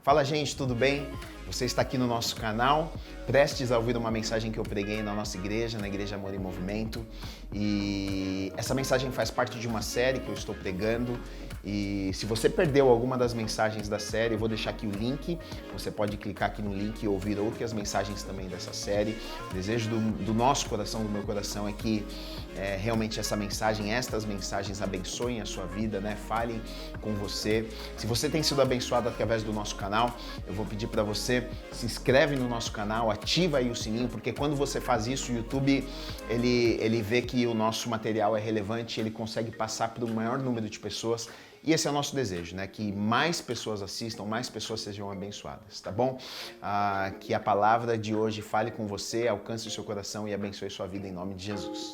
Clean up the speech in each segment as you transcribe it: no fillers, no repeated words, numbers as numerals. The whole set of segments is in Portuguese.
Fala, gente, tudo bem? Você está aqui no nosso canal, prestes a ouvir uma mensagem que eu preguei na nossa igreja, na Igreja Amor em Movimento. E essa mensagem faz parte de uma série que eu estou pregando. E se você perdeu alguma das mensagens da série, eu vou deixar aqui o link. Você pode clicar aqui no link e ouvir outras mensagens também dessa série. O desejo do nosso coração, do meu coração, é que realmente estas mensagens abençoem a sua vida, né? Falem com você. Se você tem sido abençoado através do nosso canal, eu vou pedir para você, se inscreve no nosso canal, ativa aí o sininho, porque quando você faz isso, o YouTube, ele vê que o nosso material é relevante, ele consegue passar para o maior número de pessoas. E esse é o nosso desejo, né? Que mais pessoas assistam, mais pessoas sejam abençoadas, tá bom? Que a palavra de hoje fale com você, alcance o seu coração e abençoe sua vida em nome de Jesus.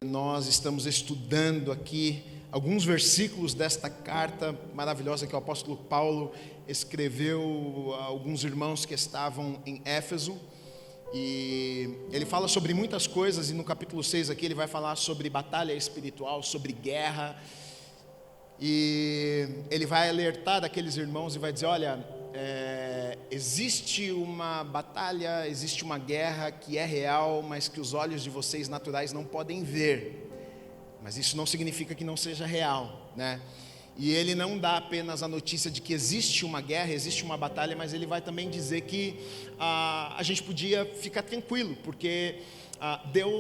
Nós estamos estudando aqui alguns versículos desta carta maravilhosa que o apóstolo Paulo escreveu a alguns irmãos que estavam em Éfeso. E ele fala sobre muitas coisas, e no capítulo 6 aqui ele vai falar sobre batalha espiritual, sobre guerra. E ele vai alertar aqueles irmãos e vai dizer: olha, existe uma batalha, existe uma guerra que é real, mas que os olhos de vocês naturais não podem ver. Mas isso não significa que não seja real, né? E ele não dá apenas a notícia de que existe uma guerra, existe uma batalha, mas ele vai também dizer que a gente podia ficar tranquilo, porque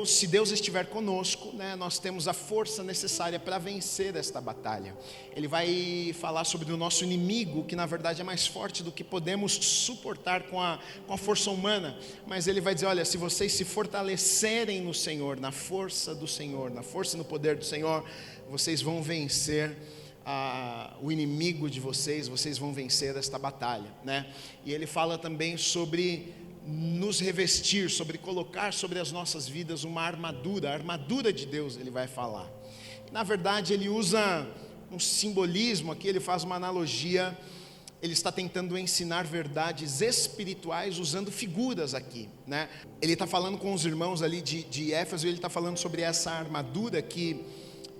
se Deus estiver conosco, né, nós temos a força necessária para vencer esta batalha. Ele vai falar sobre o nosso inimigo, que na verdade é mais forte do que podemos suportar com a força humana, mas ele vai dizer: olha, se vocês se fortalecerem no Senhor, na força do Senhor, na força e no poder do Senhor, vocês vão vencer o inimigo de vocês vão vencer esta batalha, né? E ele fala também sobre nos revestir, sobre colocar sobre as nossas vidas uma armadura, a armadura de Deus. Ele vai falar. Na verdade, ele usa um simbolismo aqui, ele faz uma analogia. Ele está tentando ensinar verdades espirituais usando figuras aqui, né? Ele está falando com os irmãos ali de Éfeso, e ele está falando sobre essa armadura que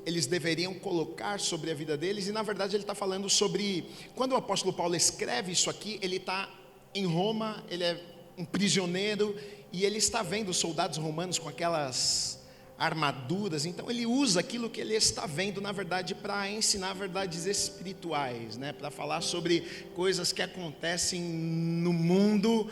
eles deveriam colocar sobre a vida deles. E na verdade ele está falando sobre, quando o apóstolo Paulo escreve isso aqui, ele está em Roma, ele é um prisioneiro, e ele está vendo os soldados romanos com aquelas armaduras. Então ele usa aquilo que ele está vendo, na verdade, para ensinar verdades espirituais, né? Para falar sobre coisas que acontecem no mundo,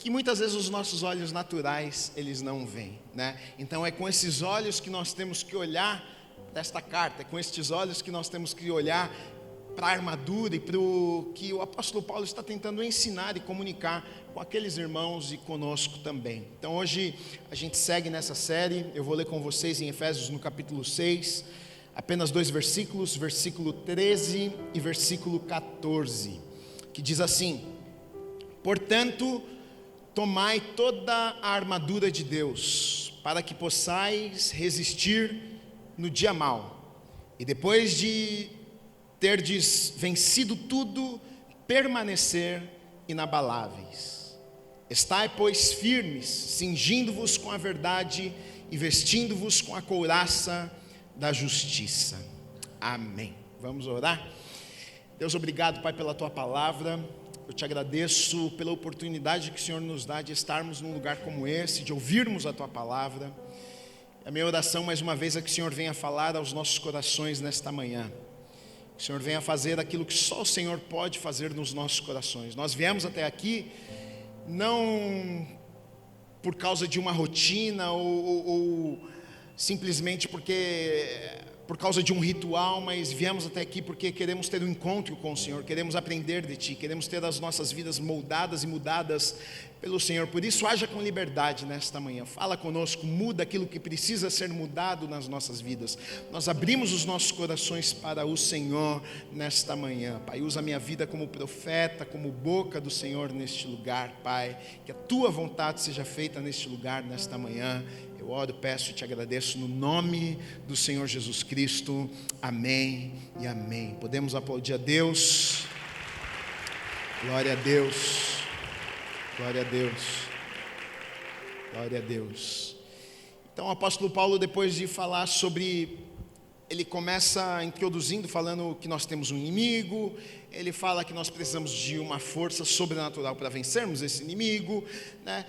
que muitas vezes os nossos olhos naturais, eles não veem, né? Então é com esses olhos que nós temos que olhar desta carta, com estes olhos que nós temos que olhar para a armadura e para o que o apóstolo Paulo está tentando ensinar e comunicar com aqueles irmãos e conosco também. Então hoje a gente segue nessa série. Eu vou ler com vocês em Efésios no capítulo 6, apenas 2 versículos, versículo 13 e versículo 14, que diz assim: portanto, tomai toda a armadura de Deus, para que possais resistir no dia mau, e depois de terdes vencido tudo, permanecer inabaláveis. Estai, pois, firmes, cingindo-vos com a verdade e vestindo-vos com a couraça da justiça. Amém. Vamos orar? Deus, obrigado, Pai, pela Tua palavra. Eu te agradeço pela oportunidade que o Senhor nos dá de estarmos num lugar como esse, de ouvirmos a Tua palavra. A minha oração, mais uma vez, é que o Senhor venha falar aos nossos corações nesta manhã. Que o Senhor venha fazer aquilo que só o Senhor pode fazer nos nossos corações. Nós viemos até aqui não por causa de uma rotina ou simplesmente por causa de um ritual, mas viemos até aqui porque queremos ter um encontro com o Senhor, queremos aprender de Ti, queremos ter as nossas vidas moldadas e mudadas pelo Senhor. Por isso, haja com liberdade nesta manhã, fala conosco, muda aquilo que precisa ser mudado nas nossas vidas. Nós abrimos os nossos corações para o Senhor nesta manhã, Pai. Usa a minha vida como profeta, como boca do Senhor neste lugar, Pai. Que a Tua vontade seja feita neste lugar, nesta manhã. Eu oro, peço e te agradeço no nome do Senhor Jesus Cristo. Amém e amém. Podemos aplaudir a Deus. Glória a Deus. Glória a Deus. Glória a Deus. Então o apóstolo Paulo, depois de falar sobre ele começa introduzindo, falando que nós temos um inimigo, ele fala que nós precisamos de uma força sobrenatural para vencermos esse inimigo, né?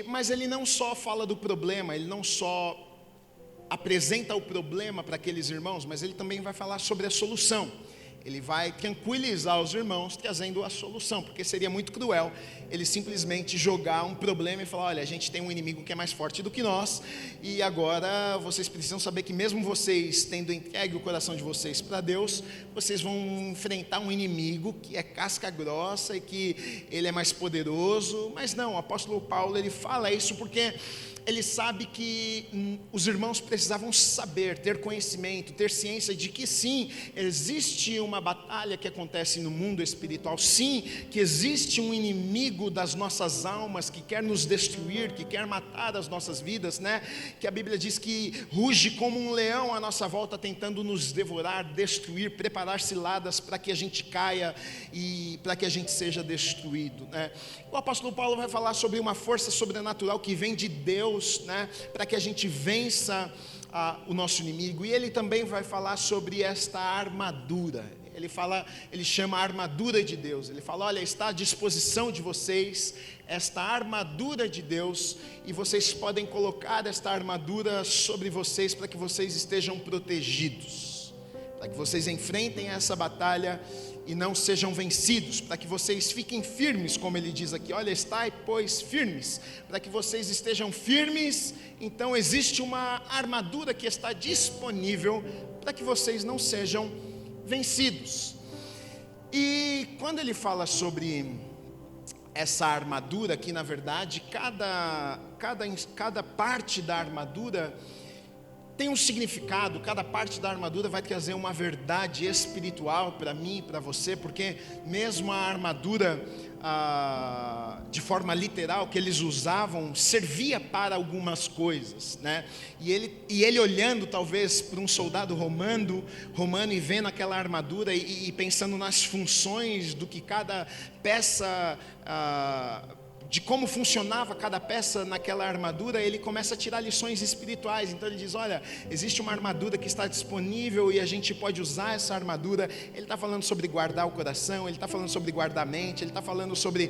Mas ele não só fala do problema, ele não só apresenta o problema para aqueles irmãos, mas ele também vai falar sobre a solução. Ele vai tranquilizar os irmãos trazendo a solução, porque seria muito cruel ele simplesmente jogar um problema e falar: olha, a gente tem um inimigo que é mais forte do que nós, e agora vocês precisam saber que mesmo vocês tendo entregue o coração de vocês para Deus, vocês vão enfrentar um inimigo que é casca grossa e que ele é mais poderoso. Mas não, o apóstolo Paulo, ele fala isso porque ele sabe que os irmãos precisavam saber, ter conhecimento, ter ciência de que sim, existe uma batalha que acontece no mundo espiritual, sim, que existe um inimigo das nossas almas que quer nos destruir, que quer matar as nossas vidas, né? Que a Bíblia diz que ruge como um leão à nossa volta, tentando nos devorar, destruir, preparar ciladas para que a gente caia e para que a gente seja destruído, né? O apóstolo Paulo vai falar sobre uma força sobrenatural que vem de Deus, né, para que a gente vença o nosso inimigo. E ele também vai falar sobre esta armadura. Ele chama a armadura de Deus. Ele fala: olha, está à disposição de vocês esta armadura de Deus, e vocês podem colocar esta armadura sobre vocês para que vocês estejam protegidos, para que vocês enfrentem essa batalha e não sejam vencidos, para que vocês fiquem firmes, como ele diz aqui: olha, estai, pois, firmes, para que vocês estejam firmes. Então existe uma armadura que está disponível para que vocês não sejam vencidos. E quando ele fala sobre essa armadura, que na verdade cada parte da armadura tem um significado, cada parte da armadura vai trazer uma verdade espiritual para mim e para você, porque mesmo a armadura, de forma literal, que eles usavam, servia para algumas coisas, né? E ele olhando talvez para um soldado romano e vendo aquela armadura e pensando nas funções do que cada peça, de como funcionava cada peça naquela armadura, ele começa a tirar lições espirituais. Então ele diz: olha, existe uma armadura que está disponível e a gente pode usar essa armadura. Ele está falando sobre guardar o coração, ele está falando sobre guardar a mente, ele está falando sobre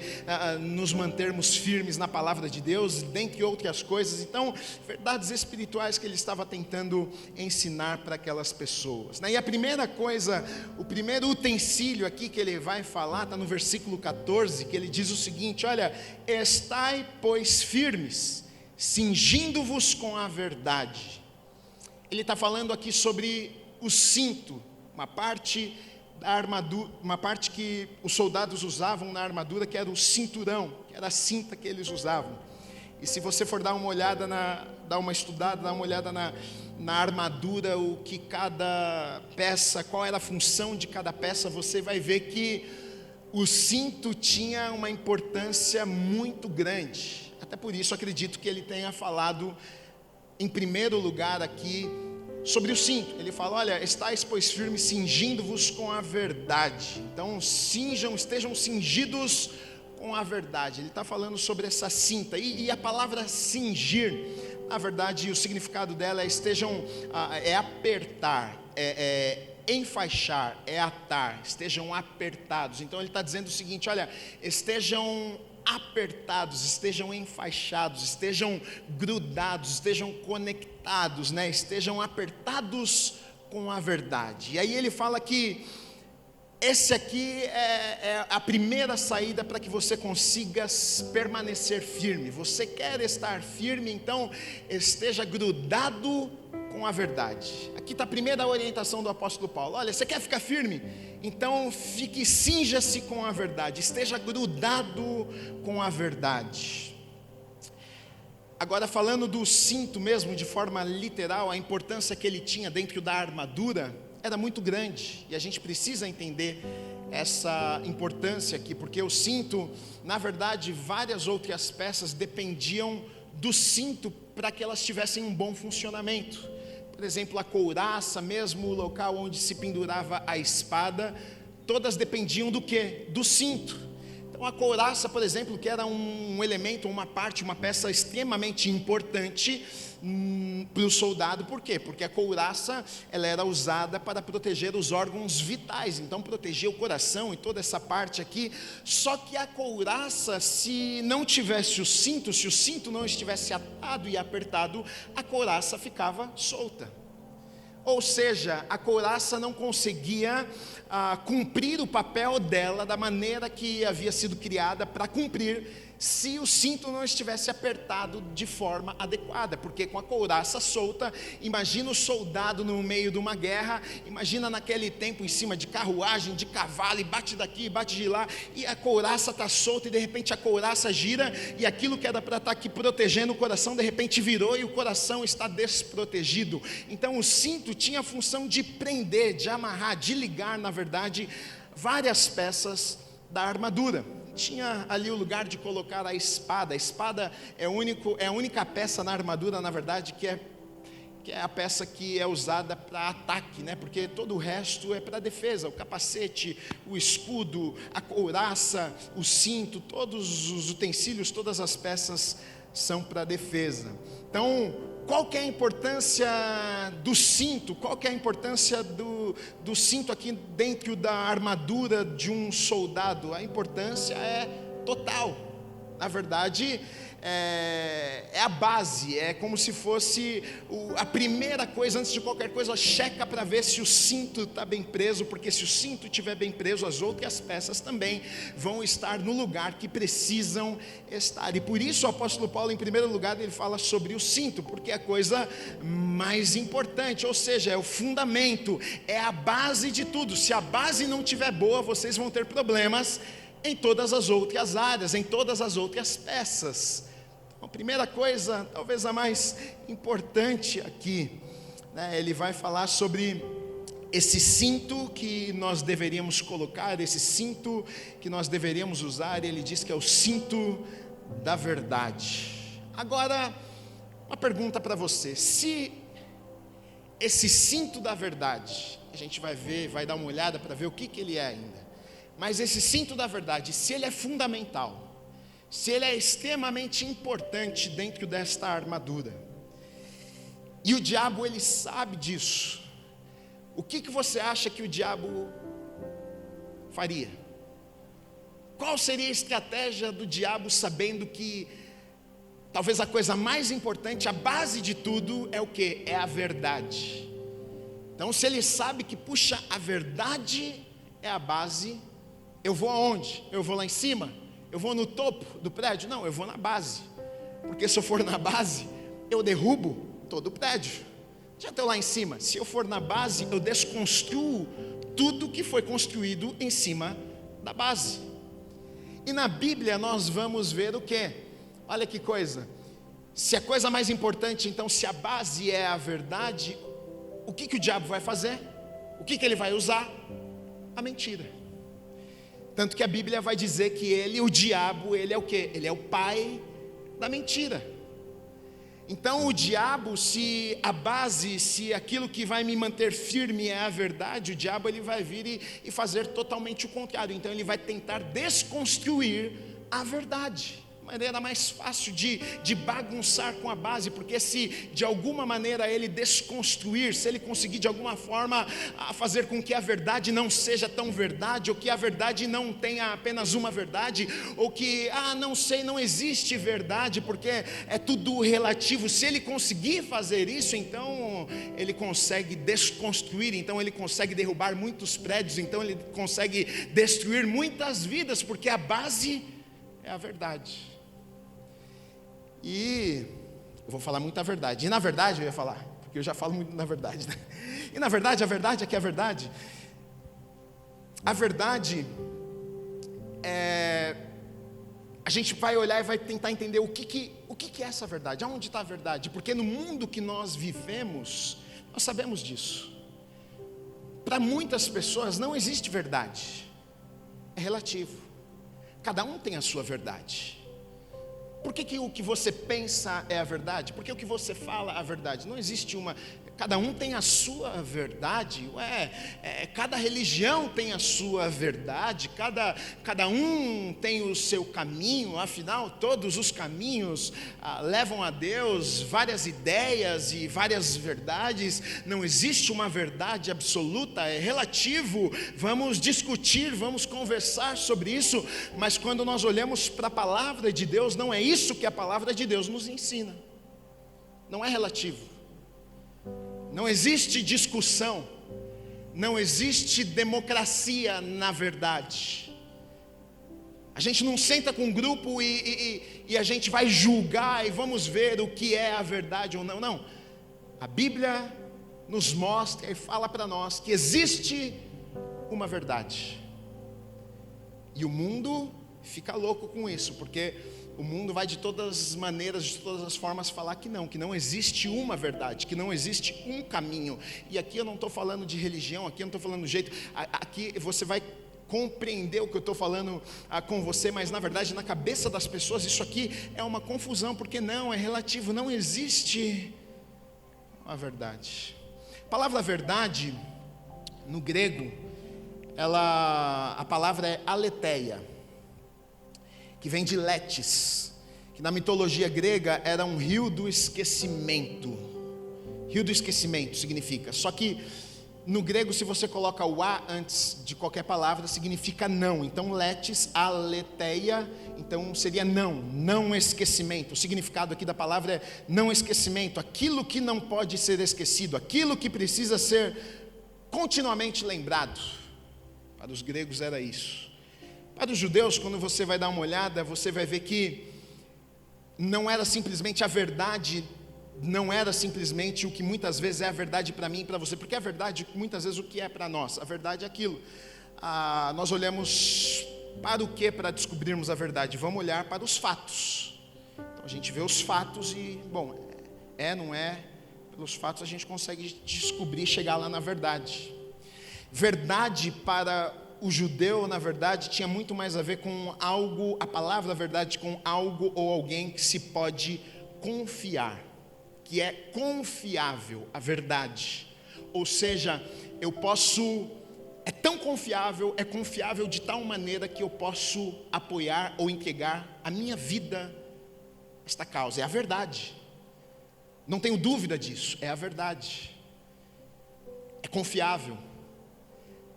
nos mantermos firmes na palavra de Deus, dentre outras coisas. Então, verdades espirituais que ele estava tentando ensinar para aquelas pessoas, né? E a primeira coisa, o primeiro utensílio aqui que ele vai falar, está no versículo 14, que ele diz o seguinte: olha, estai, pois, firmes, cingindo-vos com a verdade. Ele está falando aqui sobre o cinto, uma parte da armadura, uma parte que os soldados usavam na armadura, que era o cinturão, que era a cinta que eles usavam. E se você for dar uma olhada, dar uma estudada, dar uma olhada na armadura, o que cada peça, qual era a função de cada peça, você vai ver que o cinto tinha uma importância muito grande. Até por isso acredito que ele tenha falado em primeiro lugar aqui sobre o cinto. Ele fala: olha, estais, pois, firmes, cingindo-vos com a verdade. Então estejam cingidos com a verdade. Ele está falando sobre essa cinta. E a palavra cingir, na verdade, o significado dela é apertar, enfaixar, é atar, estejam apertados. Então ele está dizendo o seguinte: olha, estejam apertados, estejam enfaixados, estejam grudados, estejam conectados, né? Estejam apertados com a verdade. E aí ele fala que esse aqui é a primeira saída para que você consiga permanecer firme. Você quer estar firme, então esteja grudado com a verdade. Aqui está a primeira orientação do apóstolo Paulo: olha, você quer ficar firme? Então cinja-se com a verdade, esteja grudado com a verdade. Agora, falando do cinto mesmo, de forma literal, a importância que ele tinha dentro da armadura era muito grande, e a gente precisa entender essa importância aqui, porque o cinto, na verdade, várias outras peças dependiam do cinto para que elas tivessem um bom funcionamento. Por exemplo, a couraça, mesmo o local onde se pendurava a espada, todas dependiam do quê? Do cinto. Então a couraça, por exemplo, que era um elemento, uma parte, uma peça extremamente importante para o soldado. Por quê? Porque a couraça ela era usada para proteger os órgãos vitais, então protegia o coração e toda essa parte aqui. Só que a couraça, se não tivesse o cinto, se o cinto não estivesse atado e apertado, a couraça ficava solta. Ou seja, a couraça não conseguia cumprir o papel dela da maneira que havia sido criada para cumprir, se o cinto não estivesse apertado de forma adequada. Porque com a couraça solta, imagina o soldado no meio de uma guerra, imagina naquele tempo em cima de carruagem, de cavalo, e bate daqui, bate de lá, e a couraça está solta, e de repente a couraça gira, e aquilo que era para estar aqui protegendo o coração, de repente virou, e o coração está desprotegido. Então o cinto tinha a função de prender, de amarrar, de ligar, na verdade, várias peças da armadura. Tinha ali o lugar de colocar a espada. A espada é a única peça na armadura, na verdade, que é a peça que é usada para ataque, né? Porque todo o resto é para defesa. O capacete, o escudo, a couraça, o cinto, todos os utensílios, todas as peças são para defesa. Então, qual que é a importância do cinto? Qual que é a importância do cinto aqui dentro da armadura de um soldado? A importância é total. Na verdade, é a base, é como se fosse a primeira coisa, antes de qualquer coisa, checa para ver se o cinto está bem preso, porque se o cinto estiver bem preso, as outras peças também vão estar no lugar que precisam estar. E por isso o apóstolo Paulo, em primeiro lugar, ele fala sobre o cinto, porque é a coisa mais importante, ou seja, é o fundamento, é a base de tudo. Se a base não estiver boa, vocês vão ter problemas em todas as outras áreas, em todas as outras peças. A primeira coisa, talvez a mais importante aqui, né, ele vai falar sobre esse cinto que nós deveríamos colocar, esse cinto que nós deveríamos usar, e ele diz que é o cinto da verdade. Agora, uma pergunta para você: se esse cinto da verdade, a gente vai ver, vai dar uma olhada para ver o que ele é ainda, mas esse cinto da verdade, se ele é fundamental, se ele é extremamente importante dentro desta armadura, e o diabo ele sabe disso, o que você acha que o diabo faria? Qual seria a estratégia do diabo, sabendo que talvez a coisa mais importante, a base de tudo é o quê? É a verdade. Então, se ele sabe que, puxa, a verdade é a base, eu vou aonde? Eu vou lá em cima? Eu vou no topo do prédio? Não, eu vou na base. Porque se eu for na base, eu derrubo todo o prédio. Já estou lá em cima. Se eu for na base, eu desconstruo tudo que foi construído em cima da base. E na Bíblia nós vamos ver o quê? Olha que coisa. Se a coisa mais importante, então, se a base é a verdade, o que o diabo vai fazer? O que ele vai usar? A mentira. Tanto que a Bíblia vai dizer que o diabo, ele é o quê? Ele é o pai da mentira. Então o diabo, se a base, se aquilo que vai me manter firme é a verdade, o diabo ele vai vir e fazer totalmente o contrário. Então ele vai tentar desconstruir a verdade. Maneira mais fácil de bagunçar com a base, porque se de alguma maneira ele desconstruir, se ele conseguir de alguma forma fazer com que a verdade não seja tão verdade, ou que a verdade não tenha apenas uma verdade, ou que, não sei, não existe verdade, porque é tudo relativo, se ele conseguir fazer isso, então ele consegue desconstruir, então ele consegue derrubar muitos prédios, então ele consegue destruir muitas vidas, porque a base é a verdade. E eu vou falar muita verdade. E na verdade eu ia falar, porque eu já falo muito na verdade, né? E na verdade, a verdade é que a verdade é, a gente vai olhar e vai tentar entender o que é essa verdade, aonde está a verdade, porque no mundo que nós vivemos, nós sabemos disso. Para muitas pessoas não existe verdade, é relativo, cada um tem a sua verdade. Por que o que você pensa é a verdade? Por que o que você fala é a verdade? Não existe uma... Cada um tem a sua verdade, cada religião tem a sua verdade, cada um tem o seu caminho, afinal todos os caminhos levam a Deus, várias ideias e várias verdades, não existe uma verdade absoluta, é relativo, vamos discutir, vamos conversar sobre isso, mas quando nós olhamos para a palavra de Deus, não é isso que a palavra de Deus nos ensina, não é relativo. Não existe discussão, não existe democracia na verdade. A gente não senta com um grupo e a gente vai julgar e vamos ver o que é a verdade ou não. Não, a Bíblia nos mostra e fala para nós que existe uma verdade. E o mundo fica louco com isso, porque o mundo vai de todas as maneiras, de todas as formas falar que não existe uma verdade, que não existe um caminho. E aqui eu não estou falando de religião, aqui eu não estou falando do jeito, aqui você vai compreender o que eu estou falando com você, mas na verdade na cabeça das pessoas isso aqui é uma confusão, porque não, é relativo, não existe uma verdade. A palavra verdade, no grego, a palavra é aletheia, que vem de Letes, que na mitologia grega era um rio do esquecimento. Rio do esquecimento significa, só que no grego, se você coloca o a antes de qualquer palavra, significa não. Então Letes, aletheia, então seria não esquecimento. O significado aqui da palavra é não esquecimento, aquilo que não pode ser esquecido, aquilo que precisa ser continuamente lembrado. Para os gregos era isso. Para os judeus, quando você vai dar uma olhada, você vai ver que não era simplesmente a verdade, não era simplesmente o que muitas vezes é a verdade para mim e para você, porque a verdade, muitas vezes, o que é para nós? A verdade é aquilo. Nós olhamos para o que para descobrirmos a verdade? Vamos olhar para os fatos. Então a gente vê os fatos e, bom, não é, pelos fatos a gente consegue descobrir, chegar lá na verdade. Verdade para o judeu, na verdade, tinha muito mais a ver com algo, a palavra verdade, com algo ou alguém que se pode confiar, que é confiável, a verdade. Ou seja, é tão confiável, é confiável de tal maneira que eu posso apoiar ou entregar a minha vida a esta causa. É a verdade. Não tenho dúvida disso, é a verdade. É confiável.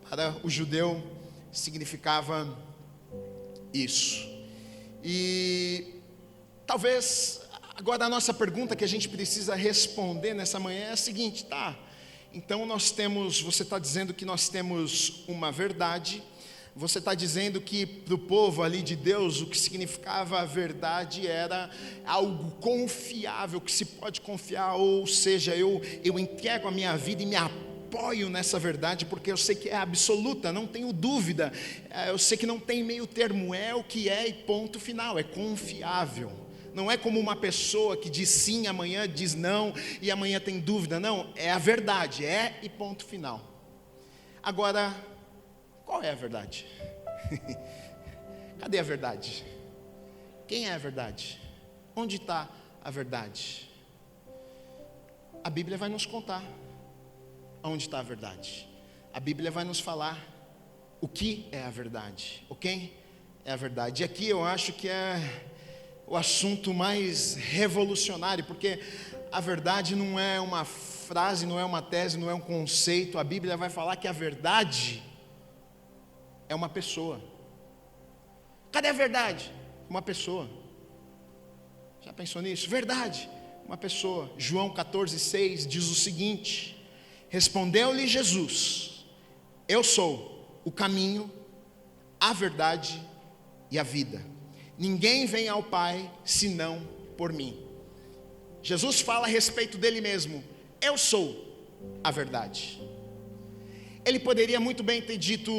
Para o judeu significava isso. E talvez agora a nossa pergunta que a gente precisa responder nessa manhã é a seguinte, então você está dizendo que nós temos uma verdade, você está dizendo que para o povo ali de Deus o que significava a verdade era algo confiável, que se pode confiar, ou seja, eu entrego a minha vida e me apoio nessa verdade, porque eu sei que é absoluta, não tenho dúvida, eu sei que não tem meio termo, é o que é e ponto final, é confiável. Não é como uma pessoa que diz sim, amanhã diz não, e amanhã tem dúvida, não, é a verdade, é e ponto final. Agora, qual é a verdade? Cadê a verdade? Quem é a verdade? Onde está a verdade? A Bíblia vai nos contar onde está a verdade. A Bíblia vai nos falar o que é a verdade, o quem é a verdade. E aqui eu acho que é o assunto mais revolucionário, porque a verdade não é uma frase, não é uma tese, não é um conceito. A Bíblia vai falar que a verdade é uma pessoa. Cadê a verdade? Uma pessoa. Já pensou nisso? Verdade, uma pessoa. João 14,6 diz o seguinte: respondeu-lhe Jesus: eu sou o caminho, a verdade e a vida. Ninguém vem ao Pai senão por mim. Jesus fala a respeito dele mesmo: eu sou a verdade. Ele poderia muito bem ter dito: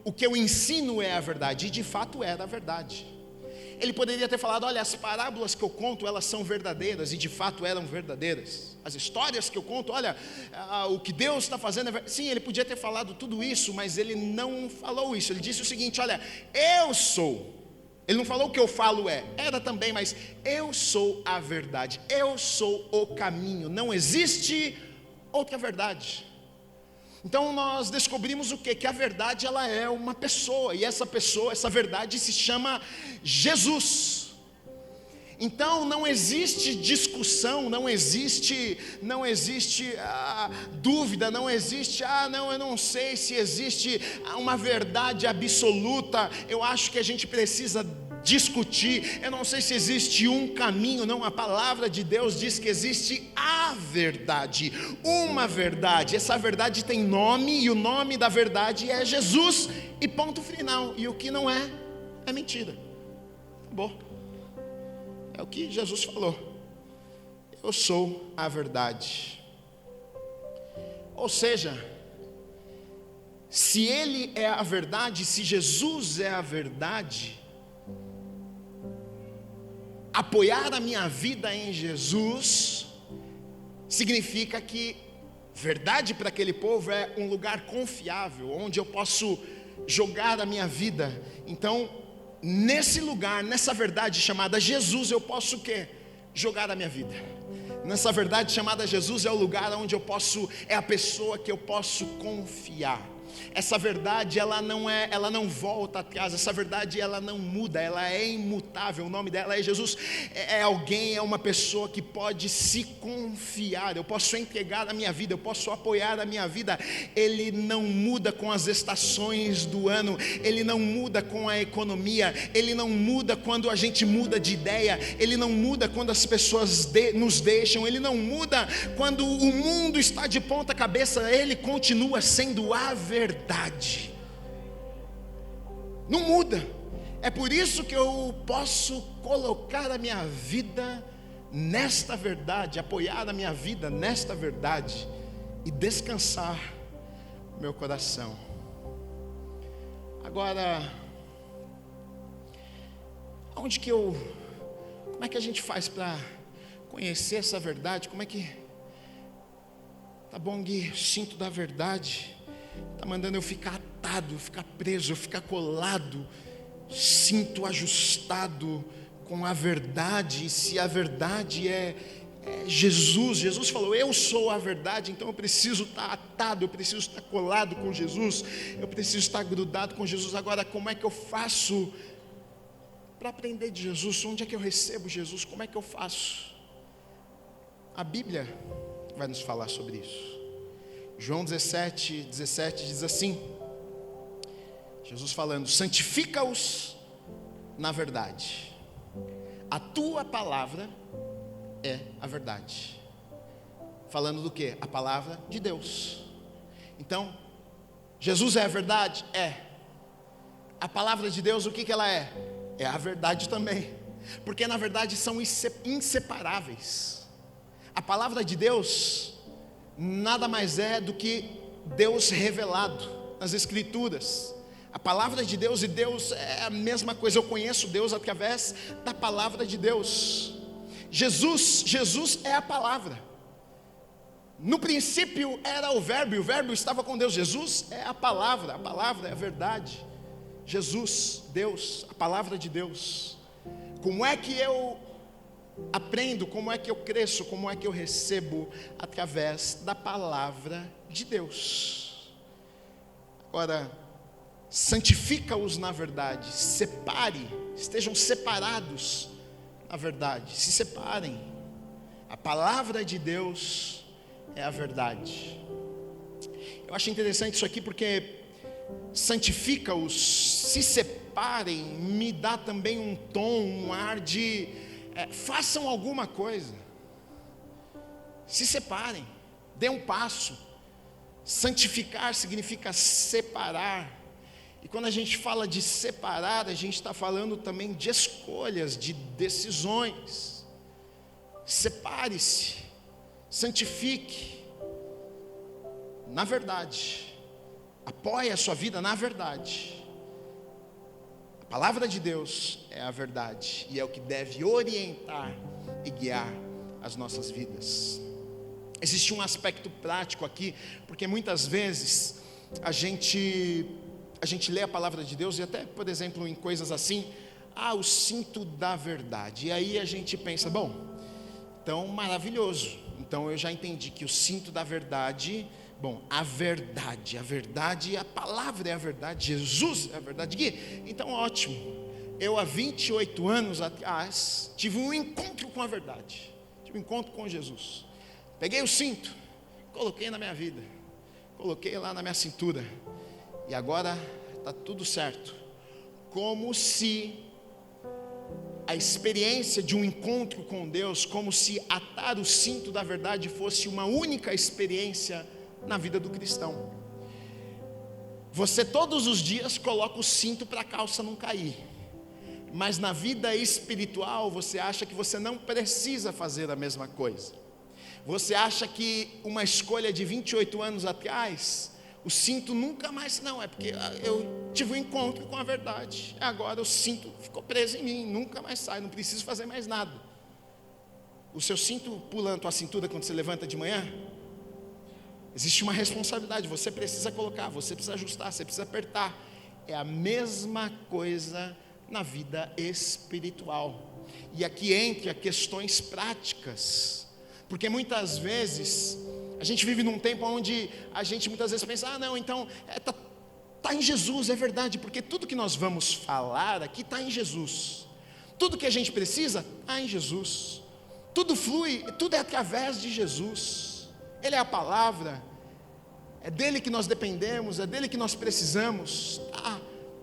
o que eu ensino é a verdade, e de fato era a verdade. Ele poderia ter falado: olha, as parábolas que eu conto, elas são verdadeiras, e de fato eram verdadeiras. As histórias que eu conto, olha, o que Deus está fazendo sim, ele podia ter falado tudo isso, mas ele não falou isso. Ele disse o seguinte: olha, eu sou. Ele não falou o que eu falo era também, mas eu sou a verdade, eu sou o caminho. Não existe outra verdade. Então nós descobrimos o quê? Que a verdade ela é uma pessoa, e essa pessoa, essa verdade se chama Jesus. Então não existe discussão, não existe dúvida, não existe, não, eu não sei se existe uma verdade absoluta, eu acho que a gente precisa discutir, eu não sei se existe um caminho, não, a palavra de Deus diz que existe a verdade, uma verdade, essa verdade tem nome, e o nome da verdade é Jesus, e ponto final, e o que não é mentira, acabou. É o que Jesus falou. Eu sou a verdade. Ou seja, se Ele é a verdade, se Jesus é a verdade, apoiar a minha vida em Jesus significa que verdade para aquele povo é um lugar confiável, onde eu posso jogar a minha vida. Então, nesse lugar, nessa verdade chamada Jesus, eu posso o quê? Jogar a minha vida. Nessa verdade chamada Jesus é o lugar onde eu posso, é a pessoa que eu posso confiar. Essa verdade ela não volta atrás, essa verdade ela não muda, ela é imutável, o nome dela é Jesus, é alguém, é uma pessoa que pode se confiar, eu posso entregar a minha vida, eu posso apoiar a minha vida, ele não muda com as estações do ano, ele não muda com a economia, ele não muda quando a gente muda de ideia, ele não muda quando as pessoas nos deixam, ele não muda quando o mundo está de ponta cabeça, ele continua sendo a verdade. Não muda. É por isso que eu posso colocar a minha vida nesta verdade, apoiar a minha vida nesta verdade e descansar meu coração. Agora, como é que a gente faz para conhecer essa verdade? Tá bom, Gui, cinto da verdade está mandando eu ficar atado, eu ficar preso, eu ficar colado, cinto ajustado com a verdade. E se a verdade é Jesus falou, eu sou a verdade, então eu preciso estar atado, eu preciso estar colado com Jesus, eu preciso estar grudado com Jesus. Agora, como é que eu faço para aprender de Jesus? Onde é que eu recebo Jesus? Como é que eu faço? A Bíblia vai nos falar sobre isso. João 17 diz assim, Jesus falando, santifica-os na verdade, a tua palavra é a verdade. Falando do que? A palavra de Deus. Então, Jesus é a verdade? É. A palavra de Deus, o que ela é? É a verdade também, porque na verdade são inseparáveis. A palavra de Deus nada mais é do que Deus revelado nas Escrituras. A palavra de Deus e Deus é a mesma coisa. Eu conheço Deus através da palavra de Deus. Jesus é a palavra. No princípio era o verbo, e o verbo estava com Deus. Jesus é a palavra é a verdade. Jesus, Deus, a palavra de Deus. Como é que eu aprendo, como é que eu cresço, como é que eu recebo? Através da palavra de Deus. Agora, santifica-os na verdade, estejam separados na verdade, se separem. A palavra de Deus é a verdade. Eu acho interessante isso aqui porque santifica-os, se separem, me dá também um tom, um ar de façam alguma coisa, se separem, dê um passo. Santificar significa separar, e quando a gente fala de separar, a gente está falando também de escolhas, de decisões. Separe-se, santifique na verdade, apoie a sua vida na verdade. A palavra de Deus é a verdade, e é o que deve orientar e guiar as nossas vidas. Existe um aspecto prático aqui, porque muitas vezes a gente lê a palavra de Deus, e até, por exemplo, em coisas assim, o cinto da verdade, e aí a gente pensa, bom, então maravilhoso, Então eu já entendi que o cinto da verdade, a verdade, a palavra é a verdade, Jesus é a verdade. Gui, então ótimo, eu há 28 anos atrás tive um encontro com a verdade, tive um encontro com Jesus, peguei o cinto, coloquei na minha vida, coloquei lá na minha cintura, e agora está tudo certo, como se a experiência de um encontro com Deus, como se atar o cinto da verdade fosse uma única experiência na vida do cristão. Você todos os dias coloca o cinto para a calça não cair, mas na vida espiritual você acha que você não precisa fazer a mesma coisa. Você acha que uma escolha de 28 anos atrás, o cinto nunca mais, não, é porque eu tive um encontro com a verdade, agora o cinto ficou preso em mim, nunca mais sai, não preciso fazer mais nada. O seu cinto pula na tua cintura quando você levanta de manhã? Existe uma responsabilidade, você precisa colocar, você precisa ajustar, você precisa apertar. É a mesma coisa na vida espiritual. E aqui entra questões práticas, porque muitas vezes a gente vive num tempo onde a gente muitas vezes pensa, não, então está em Jesus, é verdade, porque tudo que nós vamos falar aqui está em Jesus, tudo que a gente precisa está em Jesus, tudo flui, tudo é através de Jesus, Ele é a palavra, é dele que nós dependemos, é dele que nós precisamos,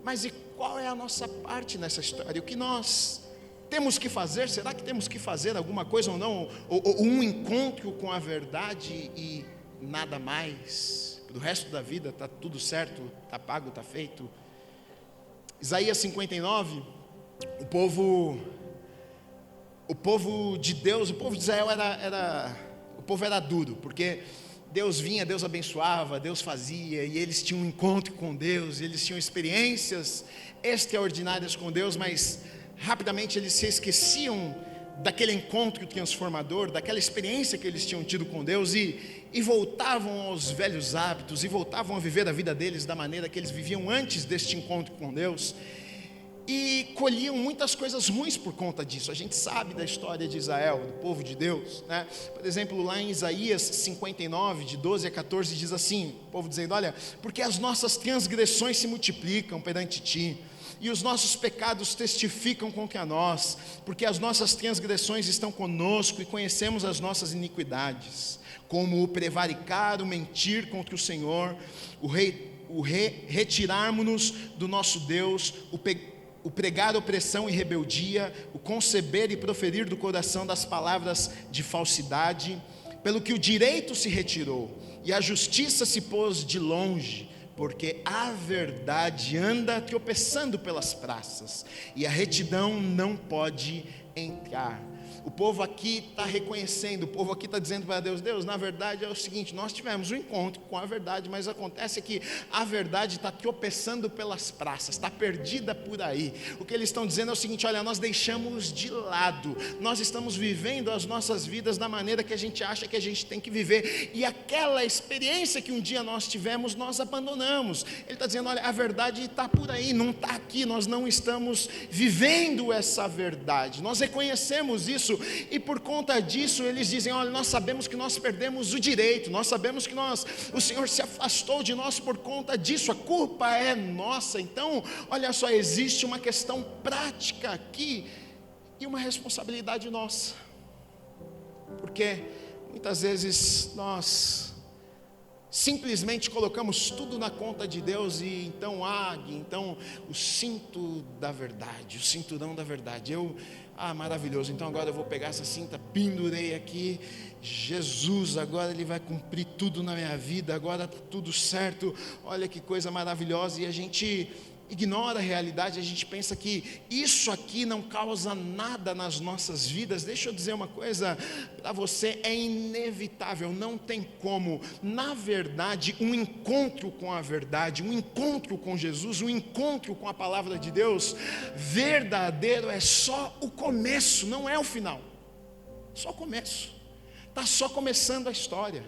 mas e qual é a nossa parte nessa história? O que nós temos que fazer? Será que temos que fazer alguma coisa ou não? Ou um encontro com a verdade e nada mais? Do resto da vida está tudo certo, está pago, está feito. Isaías 59, o povo de Deus, o povo de Israel o povo era duro, porque Deus vinha, Deus abençoava, Deus fazia, e eles tinham um encontro com Deus, eles tinham experiências extraordinárias com Deus, mas rapidamente eles se esqueciam daquele encontro transformador, daquela experiência que eles tinham tido com Deus, e voltavam aos velhos hábitos, e voltavam a viver a vida deles da maneira que eles viviam antes deste encontro com Deus, e colhiam muitas coisas ruins por conta disso. A gente sabe da história de Israel, do povo de Deus, né? Por exemplo, lá em Isaías 59, de 12 a 14, diz assim, o povo dizendo, olha, porque as nossas transgressões se multiplicam perante ti, e os nossos pecados testificam contra nós, porque as nossas transgressões estão conosco, e conhecemos as nossas iniquidades, como o prevaricar, o mentir contra o Senhor, retirarmos-nos do nosso Deus, o pregar opressão e rebeldia, o conceber e proferir do coração das palavras de falsidade, pelo que o direito se retirou, e a justiça se pôs de longe, porque a verdade anda tropeçando pelas praças, e a retidão não pode entrar. O povo aqui está reconhecendo, o povo aqui está dizendo para Deus, Deus, na verdade é o seguinte, nós tivemos um encontro com a verdade, mas acontece que a verdade está tropeçando pelas praças, está perdida por aí. O que eles estão dizendo é o seguinte, olha, nós deixamos de lado, nós estamos vivendo as nossas vidas da maneira que a gente acha que a gente tem que viver, e aquela experiência que um dia nós tivemos, nós abandonamos. Ele está dizendo, olha, a verdade está por aí, não está aqui, nós não estamos vivendo essa verdade, nós reconhecemos isso, e por conta disso eles dizem, olha, nós sabemos que nós perdemos o direito, nós sabemos que o Senhor se afastou de nós por conta disso, a culpa é nossa. Então, olha só, existe uma questão prática aqui, e uma responsabilidade nossa, porque muitas vezes nós simplesmente colocamos tudo na conta de Deus, e então o cinto da verdade, o cinturão da verdade, maravilhoso, então agora eu vou pegar essa cinta, pendurei aqui, Jesus, agora Ele vai cumprir tudo na minha vida, agora está tudo certo, olha que coisa maravilhosa, e a gente ignora a realidade, a gente pensa que isso aqui não causa nada nas nossas vidas. Deixa eu dizer uma coisa para você, é inevitável, não tem como. Na verdade, um encontro com a verdade, um encontro com Jesus, um encontro com a palavra de Deus verdadeiro é só o começo, não é o final, só o começo, está só começando a história.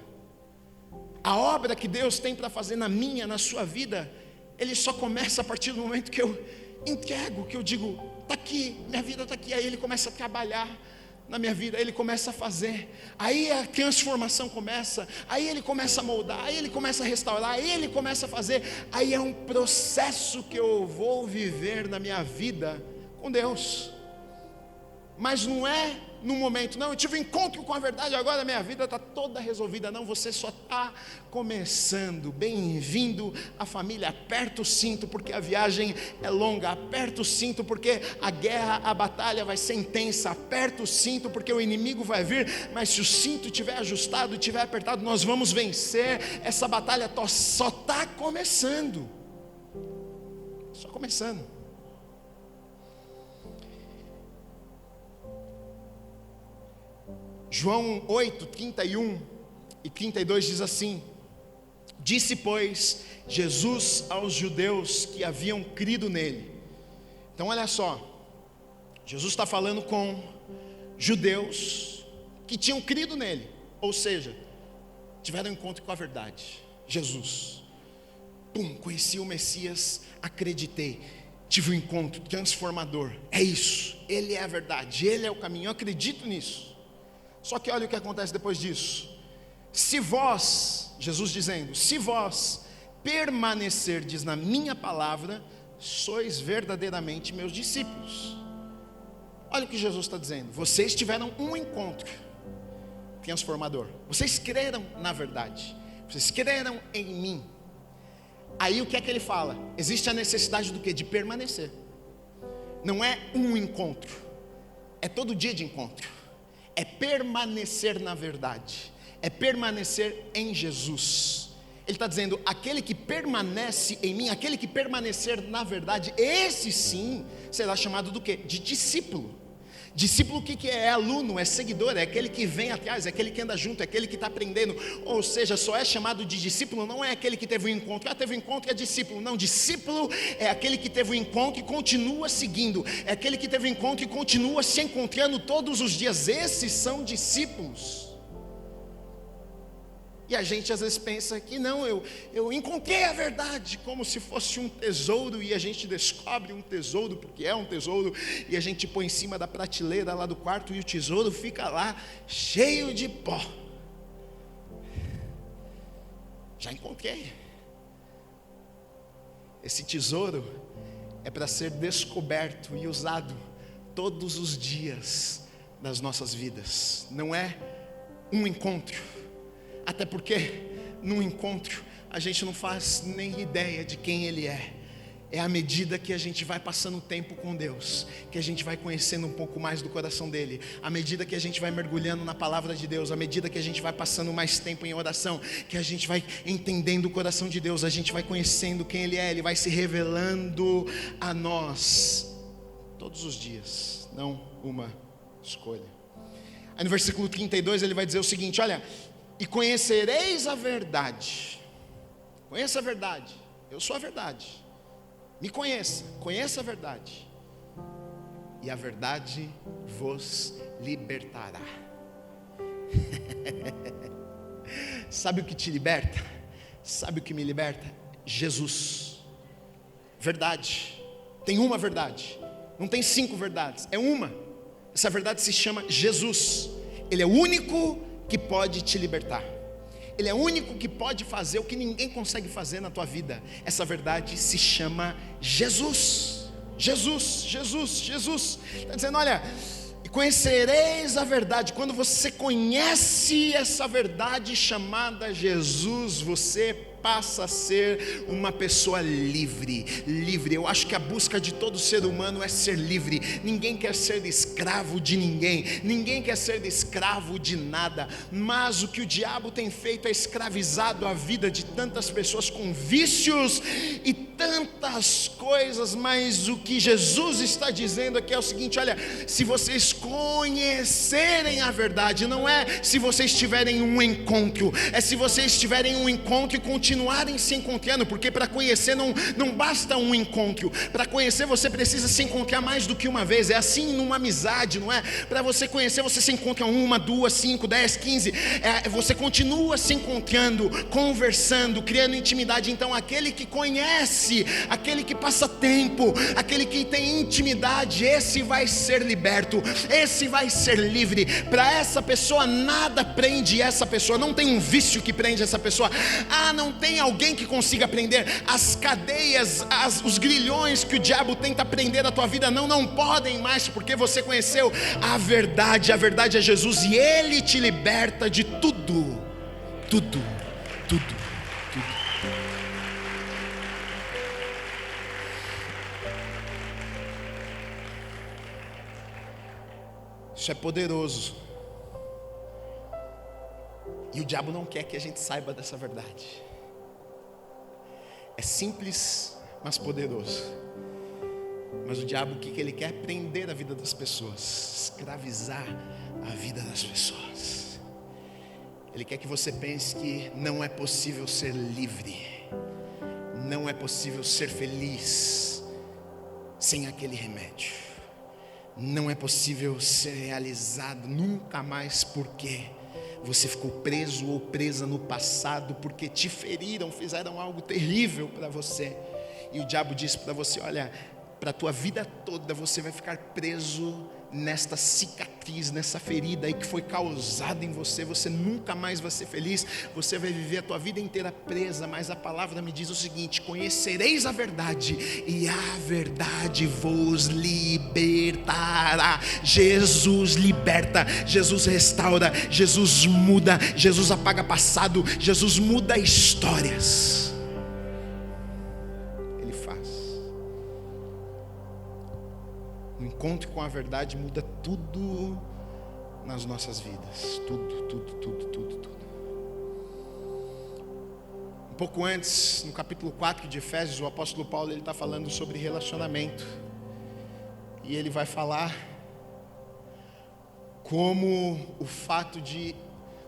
A obra que Deus tem para fazer na minha, na sua vida, Ele só começa a partir do momento que eu entrego, que eu digo, está aqui, minha vida está aqui. Aí Ele começa a trabalhar na minha vida. Aí ele começa a fazer, aí a transformação começa, aí ele começa a moldar, aí ele começa a restaurar, aí ele começa a fazer. Aí é um processo que eu vou viver na minha vida com Deus. Mas não é no momento, não, eu tive um encontro com a verdade, agora a minha vida está toda resolvida. Não, você só está começando. Bem-vindo à família. Aperta o cinto, porque a viagem é longa. Aperta o cinto, porque a guerra, a batalha vai ser intensa. Aperta o cinto, porque o inimigo vai vir, mas se o cinto estiver ajustado, estiver apertado, nós vamos vencer. Essa batalha só está começando. Só começando. João 8, 31 e 32 diz assim: disse, pois, Jesus aos judeus que haviam crido nele. Então olha só, Jesus está falando com judeus que tinham crido nele, ou seja, tiveram um encontro com a verdade. Jesus, conheci o Messias, acreditei, tive um encontro transformador, é isso, ele é a verdade, ele é o caminho, eu acredito nisso. Só que olha o que acontece depois disso. Se vós, Jesus dizendo, se vós permanecerdes na minha palavra, sois verdadeiramente meus discípulos. Olha o que Jesus está dizendo. Vocês tiveram um encontro transformador. Vocês creram na verdade. Vocês creram em mim. Aí o que é que ele fala? Existe a necessidade do quê? De permanecer. Não é um encontro, é todo dia de encontro. É permanecer na verdade, é permanecer em Jesus. Ele está dizendo, aquele que permanece em mim, aquele que permanecer na verdade, esse sim será chamado do quê? De discípulo. Discípulo o que é? É aluno, é seguidor, é aquele que vem atrás, é aquele que anda junto, é aquele que está aprendendo. Ou seja, só é chamado de discípulo, não é aquele que teve um encontro, teve um encontro, é discípulo. Não, discípulo é aquele que teve um encontro e continua seguindo, é aquele que teve um encontro e continua se encontrando todos os dias. Esses são discípulos. E a gente às vezes pensa que não, eu encontrei a verdade, como se fosse um tesouro, e a gente descobre um tesouro, porque é um tesouro, e a gente põe em cima da prateleira lá do quarto, e o tesouro fica lá, cheio de pó. Já encontrei. Esse tesouro é para ser descoberto e usado todos os dias das nossas vidas. Não é um encontro. Até porque, num encontro, a gente não faz nem ideia de quem Ele é. É à medida que a gente vai passando tempo com Deus, que a gente vai conhecendo um pouco mais do coração dEle. À medida que a gente vai mergulhando na palavra de Deus, à medida que a gente vai passando mais tempo em oração, que a gente vai entendendo o coração de Deus, a gente vai conhecendo quem Ele é, Ele vai se revelando a nós, todos os dias, não uma escolha. Aí no versículo 32 ele vai dizer o seguinte, olha... E conhecereis a verdade. Conheça a verdade. Eu sou a verdade. Me conheça. Conheça a verdade. E a verdade vos libertará. Sabe o que te liberta? Sabe o que me liberta? Jesus. Verdade. Tem uma verdade. Não tem 5 verdades. É uma. Essa verdade se chama Jesus. Ele é o único que pode te libertar. Ele é o único que pode fazer o que ninguém consegue fazer na tua vida. Essa verdade se chama Jesus. Jesus, Jesus, Jesus. Está dizendo, olha, e conhecereis a verdade. Quando você conhece essa verdade chamada Jesus, você passa a ser uma pessoa livre. Livre, eu acho que a busca de todo ser humano é ser livre. Ninguém quer ser escravo de ninguém, ninguém quer ser escravo de nada. Mas o que o diabo tem feito é escravizado a vida de tantas pessoas com vícios e tantas coisas. Mas o que Jesus está dizendo aqui é o seguinte, olha, se vocês conhecerem a verdade, não é se vocês tiverem um encontro, é se vocês tiverem um encontro e continuarem continuarem se encontrando, porque para conhecer não basta um encontro. Para conhecer você precisa se encontrar mais do que uma vez. É assim numa amizade, não é? Para você conhecer você se encontra 1, 2, 5, 10, 15. Você continua se encontrando, conversando, criando intimidade. Então aquele que conhece, aquele que passa tempo, aquele que tem intimidade, esse vai ser liberto, esse vai ser livre. Para essa pessoa nada prende essa pessoa, não tem um vício que prende essa pessoa. Não tem alguém que consiga prender. As cadeias, os grilhões que o diabo tenta prender a tua vida não podem mais, porque você conheceu a verdade é Jesus, e Ele te liberta de tudo. Isso é poderoso. E o diabo não quer que a gente saiba dessa verdade. É simples, mas poderoso. Mas o diabo, o que ele quer? Prender a vida das pessoas, escravizar a vida das pessoas. Ele quer que você pense que não é possível ser livre, não é possível ser feliz sem aquele remédio, não é possível ser realizado nunca mais, porque você ficou preso ou presa no passado, porque te feriram, fizeram algo terrível para você. E o diabo disse para você: olha, para a tua vida toda você vai ficar preso nesta cicatriz, nessa ferida aí que foi causada em você. Você nunca mais vai ser feliz, você vai viver a tua vida inteira presa. Mas a palavra me diz o seguinte: conhecereis a verdade, e a verdade vos libertará. Jesus liberta, Jesus restaura, Jesus muda, Jesus apaga passado, Jesus muda histórias. Ele faz. O encontro com a verdade muda tudo nas nossas vidas. Tudo. Um pouco antes, no capítulo 4 de Efésios, o apóstolo Paulo está falando sobre relacionamento. E ele vai falar como o fato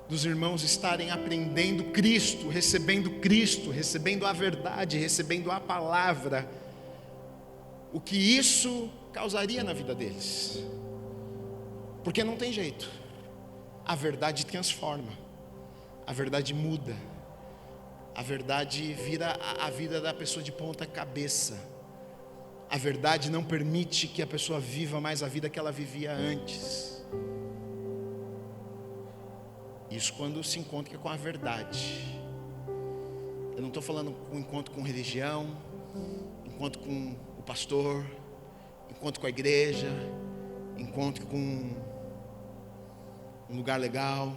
dos irmãos estarem aprendendo Cristo, recebendo a verdade, recebendo a palavra, o que isso causaria na vida deles. Porque não tem jeito. A verdade transforma, a verdade muda, a verdade vira a vida da pessoa de ponta cabeça. A verdade não permite que a pessoa viva mais a vida que ela vivia antes. Isso quando se encontra com a verdade. Eu não estou falando com encontro com religião, encontro com o pastor, encontro com a igreja, encontro com um lugar legal.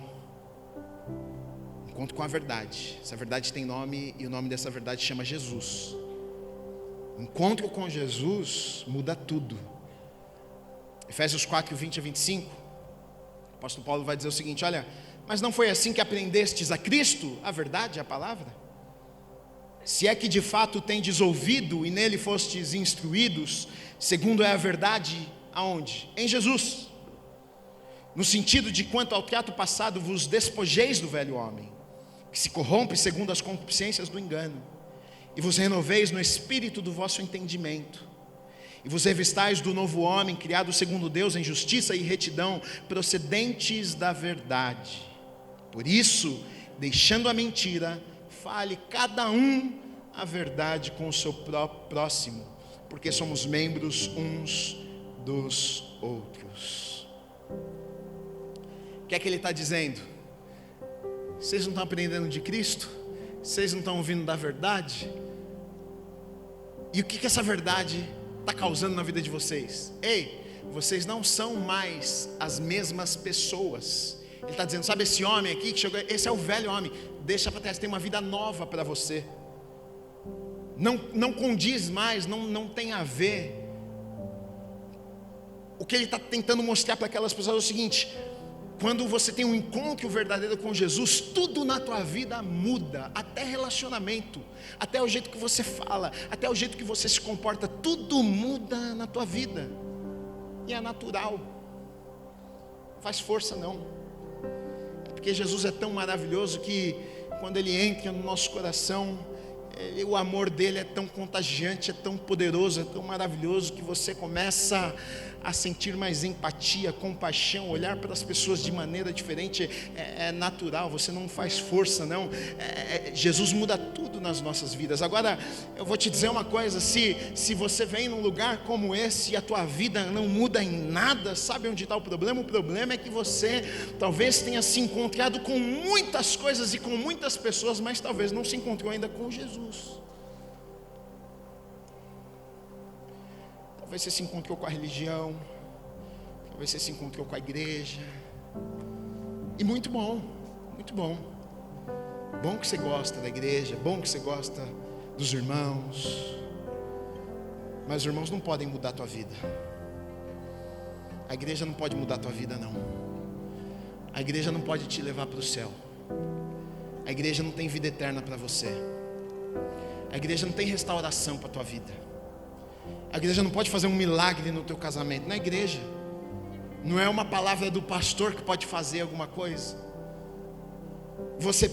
Encontro com a verdade. Essa verdade tem nome, e o nome dessa verdade chama Jesus. Encontro com Jesus muda tudo. Efésios 4, 20 a 25, o apóstolo Paulo vai dizer o seguinte: olha, mas não foi assim que aprendestes a Cristo, a verdade, a palavra? Se é que de fato tendes ouvido e nele fostes instruídos, segundo é a verdade, aonde? Em Jesus. No sentido de quanto ao trato passado vos despojeis do velho homem, que se corrompe segundo as concupiscências do engano, e vos renoveis no espírito do vosso entendimento, e vos revistais do novo homem, criado segundo Deus em justiça e retidão, procedentes da verdade. Por isso, deixando a mentira, fale cada um a verdade com o seu próximo, porque somos membros uns dos outros. O que é que ele está dizendo? Vocês não estão aprendendo de Cristo? Vocês não estão ouvindo da verdade? E o que essa verdade está causando na vida de vocês? Ei, vocês não são mais as mesmas pessoas. Ele está dizendo: sabe esse homem aqui que chegou? Esse é o velho homem. Deixa para trás, tem uma vida nova para você. Não condiz mais, não tem a ver. O que ele está tentando mostrar para aquelas pessoas é o seguinte: quando você tem um encontro verdadeiro com Jesus, tudo na tua vida muda, até relacionamento, até o jeito que você fala, até o jeito que você se comporta, tudo muda na tua vida. E é natural, não faz força não, porque Jesus é tão maravilhoso que quando Ele entra no nosso coração, o amor dele é tão contagiante, é tão poderoso, é tão maravilhoso, que você começa a sentir mais empatia, compaixão, olhar para as pessoas de maneira diferente. É natural, você não faz força, não. Jesus muda tudo nas nossas vidas. Agora, eu vou te dizer uma coisa: se você vem num lugar como esse e a tua vida não muda em nada, sabe onde está o problema? O problema é que você talvez tenha se encontrado com muitas coisas e com muitas pessoas, mas talvez não se encontrou ainda com Jesus. Talvez você se encontrou com a religião, talvez você se encontrou com a igreja, e muito bom, muito bom. Bom que você gosta da igreja, bom que você gosta dos irmãos, mas os irmãos não podem mudar a tua vida. A igreja não pode mudar a tua vida, não. A igreja não pode te levar para o céu. A igreja não tem vida eterna para você. A igreja não tem restauração para a tua vida. A igreja não pode fazer um milagre no teu casamento. Na igreja não é uma palavra do pastor que pode fazer alguma coisa. Você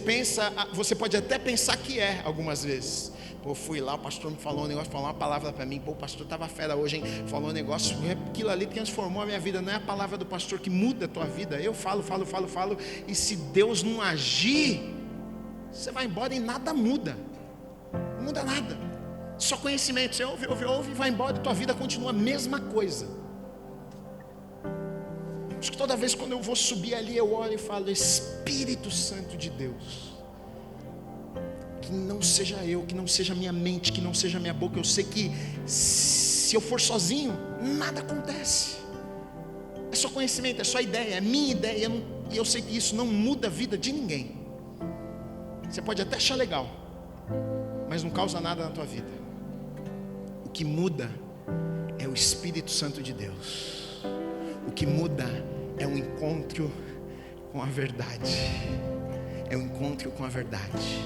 pode até pensar que é algumas vezes. Pô, fui lá, o pastor me falou um negócio, falou uma palavra para mim. Pô, o pastor estava fera hoje, hein? Falou um negócio, aquilo ali transformou a minha vida. Não é a palavra do pastor que muda a tua vida. Eu falo, e se Deus não agir, você vai embora e nada muda. Não muda nada. Só conhecimento, você ouve, vai embora e tua vida continua a mesma coisa. Acho que toda vez quando eu vou subir ali, eu olho e falo: Espírito Santo de Deus, que não seja eu, que não seja minha mente, que não seja minha boca. Eu sei que se eu for sozinho, nada acontece. É só conhecimento, é só ideia, é minha ideia, e eu sei que isso não muda a vida de ninguém. Você pode até achar legal, mas não causa nada na tua vida. O que muda é o Espírito Santo de Deus. O que muda é um encontro com a verdade. É um encontro com a verdade.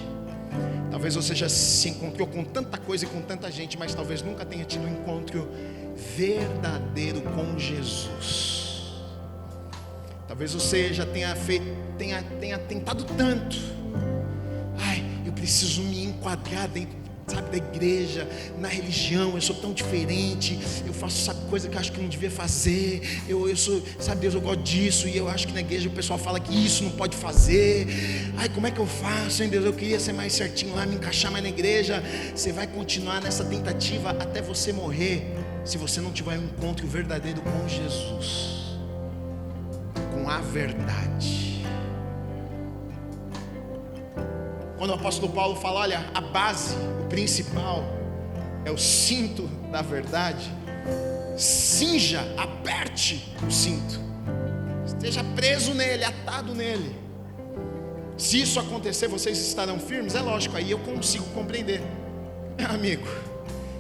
Talvez você já se encontrou com tanta coisa e com tanta gente, mas talvez nunca tenha tido um encontro verdadeiro com Jesus. Talvez você já tenha tentado tanto. Eu preciso me enquadrar dentro, sabe, da igreja, na religião. Eu sou tão diferente, eu faço, sabe, coisa que eu acho que eu não devia fazer. Eu sou, sabe, Deus, eu gosto disso, e eu acho que na igreja o pessoal fala que isso não pode fazer. Como é que eu faço, hein, Deus? Eu queria ser mais certinho lá, me encaixar mais na igreja. Você vai continuar nessa tentativa até você morrer, se você não tiver um encontro verdadeiro com Jesus, com a verdade. Quando o apóstolo Paulo fala: olha, a base, o principal é o cinto da verdade, cinja, aperte o cinto, esteja preso nele, atado nele. Se isso acontecer, vocês estarão firmes. É lógico, aí eu consigo compreender. Meu amigo,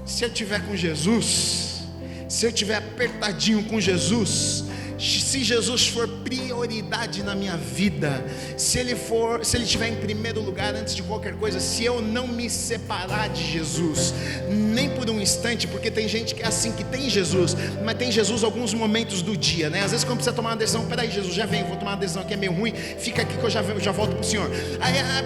se eu estiver com Jesus, se eu estiver apertadinho com Jesus, se Jesus for prioridade na minha vida, se Ele estiver em primeiro lugar antes de qualquer coisa, se eu não me separar de Jesus, nem por um instante, porque tem gente que é assim, que tem Jesus, mas tem Jesus alguns momentos do dia, né? Às vezes quando precisa tomar uma decisão: peraí, Jesus, já vem, vou tomar uma decisão aqui, é meio ruim, fica aqui que eu já volto para o Senhor.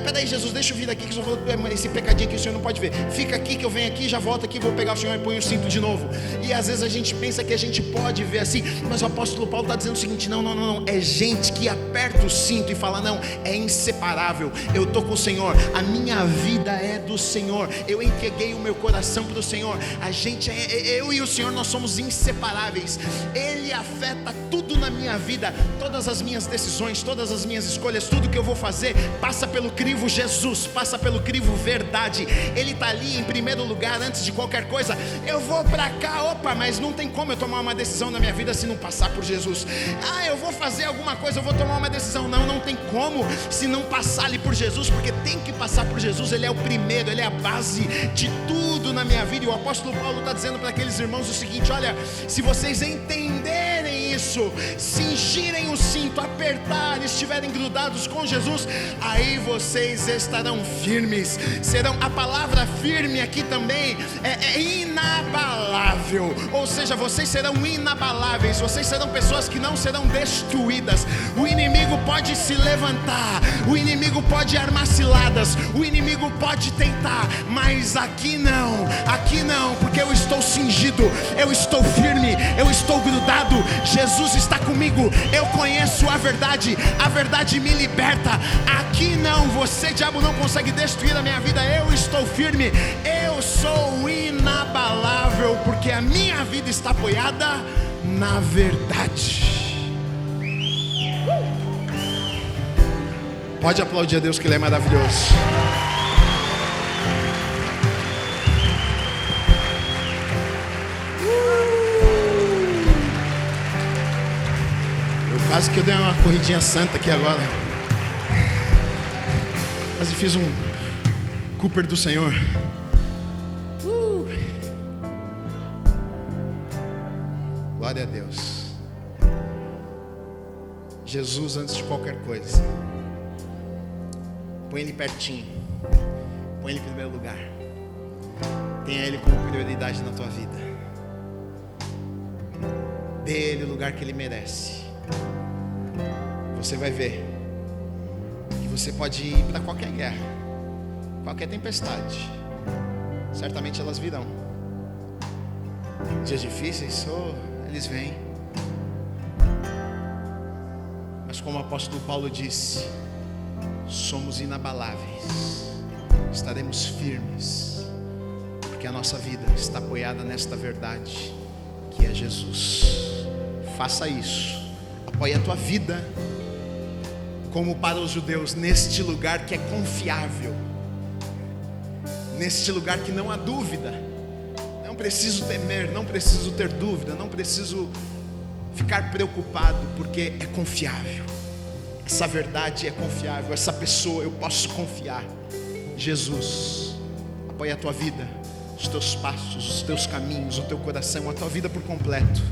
Peraí, Jesus, deixa eu vir aqui que eu vou, esse pecadinho aqui o Senhor não pode ver, fica aqui que eu venho aqui, já volto aqui, vou pegar o Senhor e ponho o cinto de novo. E às vezes a gente pensa que a gente pode ver assim, mas o apóstolo Paulo está dizendo o seguinte: não, é gente que aperta o cinto e fala: não, é inseparável, eu estou com o Senhor, a minha vida é do Senhor, eu entreguei o meu coração para o Senhor. A gente eu e o Senhor, nós somos inseparáveis. Ele afeta tudo na minha vida, todas as minhas decisões, todas as minhas escolhas, tudo que eu vou fazer passa pelo crivo Jesus, passa pelo crivo verdade. Ele está ali em primeiro lugar antes de qualquer coisa. Eu vou para cá, mas não tem como eu tomar uma decisão na minha vida se não passar por Jesus. Eu vou fazer alguma coisa, eu vou tomar uma decisão. Não tem como se não passar ali por Jesus, porque tem que passar por Jesus. Ele é o primeiro, Ele é a base de tudo na minha vida. E o apóstolo Paulo está dizendo para aqueles irmãos o seguinte: olha, se vocês entenderem isso, cingirem o cinto, apertar, estiverem grudados com Jesus, aí vocês estarão firmes. Serão, a palavra firme aqui também é inabalável, ou seja, vocês serão inabaláveis, vocês serão pessoas que não serão destruídas. O inimigo pode se levantar, o inimigo pode armar ciladas, o inimigo pode tentar, mas aqui não, porque eu estou cingido, eu estou firme, eu estou grudado, Jesus está comigo, eu conheço a verdade me liberta. Aqui não, você, diabo, não consegue destruir a minha vida, eu estou firme, eu sou inabalável, porque a minha vida está apoiada na verdade. Pode aplaudir a Deus, que Ele é maravilhoso. Quase que eu dei uma corridinha santa aqui agora. Quase fiz um Cooper do Senhor. Glória a Deus. Jesus antes de qualquer coisa. Põe Ele pertinho. Põe Ele em primeiro lugar. Tenha Ele como prioridade na tua vida. Dê Ele o lugar que Ele merece. Você vai ver que você pode ir para qualquer guerra, qualquer tempestade. Certamente elas virão. Dias difíceis, eles vêm. Mas como o apóstolo Paulo disse, somos inabaláveis, estaremos firmes, porque a nossa vida está apoiada nesta verdade, que é Jesus. Faça isso. Apoie a tua vida, como para os judeus, neste lugar que é confiável, neste lugar que não há dúvida. Não preciso temer, não preciso ter dúvida, não preciso ficar preocupado, porque é confiável. Essa verdade é confiável, essa pessoa eu posso confiar. Jesus, apoie a tua vida, os teus passos, os teus caminhos, o teu coração, a tua vida por completo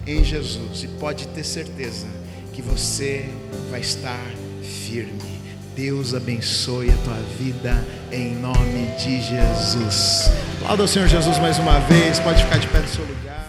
em Jesus, e pode ter certeza que você vai estar firme. Deus abençoe a tua vida em nome de Jesus. Aplauda o Senhor Jesus mais uma vez. Pode ficar de pé no seu lugar.